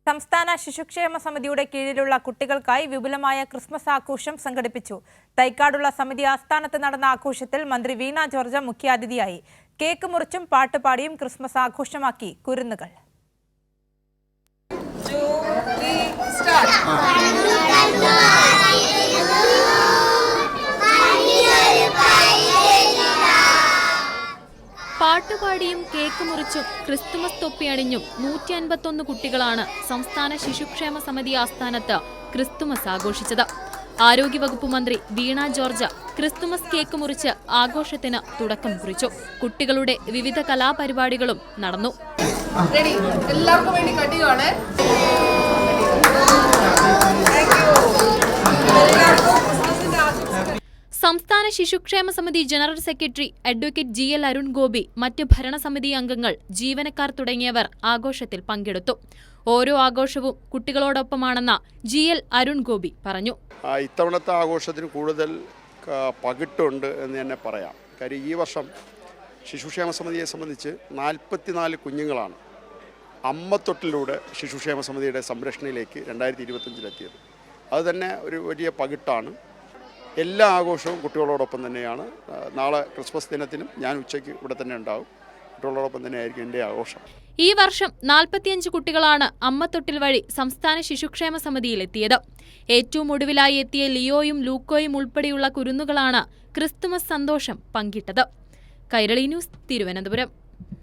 സംസ്ഥാന ശിശുക്ഷേമ സമിതിയുടെ കീഴിലുള്ള കുട്ടികൾക്കായി വിപുലമായ ക്രിസ്മസ് ആഘോഷം സംഘടിപ്പിച്ചു. തൈക്കാടുള്ള സമിതി ആസ്ഥാനത്ത് നടന്ന ആഘോഷത്തിൽ മന്ത്രി വീണ ജോർജ് മുഖ്യാതിഥിയായി. കേക്ക് മുറിച്ചും പാട്ടുപാടിയും ക്രിസ്മസ് ആഘോഷമാക്കി കുരുന്നുകൾ. പാട്ടുപാടിയും കേക്ക് മുറിച്ചും ക്രിസ്തുമസ് തൊപ്പി അണിഞ്ഞും 151 കുട്ടികളാണ് സംസ്ഥാന ശിശുക്ഷേമ സമിതി ആസ്ഥാനത്ത് ക്രിസ്തുമസ് ആഘോഷിച്ചത്. ആരോഗ്യവകുപ്പ് മന്ത്രി വീണ ജോർജ് ക്രിസ്തുമസ് കേക്ക് മുറിച്ച് ആഘോഷത്തിന് തുടക്കം കുറിച്ചു. കുട്ടികളുടെ വിവിധ കലാപരിപാടികളും നടന്നു. സംസ്ഥാന ശിശുക്ഷേമ സമിതി general secretary advocate GL Arun Gopi, മറ്റ് ഭരണസമിതി അംഗങ്ങൾ, ജീവനക്കാർ തുടങ്ങിയവർ ആഘോഷത്തിൽ പങ്കെടുത്തു. ഓരോ ആഘോഷവും കുട്ടികളോടൊപ്പമാണെന്ന് GL അരുൺ ഗോപി പറഞ്ഞു. ഇത്തവണത്തെ ആഘോഷത്തിന് കൂടുതൽ പകിട്ടുണ്ട് എന്ന് തന്നെ പറയാം. കാര്യം ഈ വർഷം ശിശുക്ഷേമ സമിതിയെ സംബന്ധിച്ച് 44 കുഞ്ഞുങ്ങളാണ് അമ്മത്തൊട്ടിലൂടെ ശിശുക്ഷേമ സമിതിയുടെ സംരക്ഷണയിലേക്ക് 2025-ലെത്തിയത്. അതുതന്നെ ഒരു വലിയ പകിട്ടാണ്. എല്ലാ ആഘോഷവും കുട്ടികളോടൊപ്പം തന്നെയാണ്. നാളെ ക്രിസ്മസ് ദിനത്തിനും ഞാൻ ഉച്ചയ്ക്ക് ഇവിടെ തന്നെ ഉണ്ടാവും. കുട്ടികളോടൊപ്പം തന്നെയായിരിക്കും എൻ്റെ ആഘോഷം. ഈ വർഷം 45 കുട്ടികളാണ് അമ്മത്തൊട്ടിൽ വഴി സംസ്ഥാന ശിശുക്ഷേമ സമിതിയിലെത്തിയത്. ഏറ്റവും ഒടുവിലായി എത്തിയ ലിയോയും ലൂക്കോയും ഉൾപ്പെടെയുള്ള കുരുന്നുകളാണ് ക്രിസ്തുമസ് സന്തോഷം പങ്കിട്ടത്. കൈരളി ന്യൂസ്, തിരുവനന്തപുരം.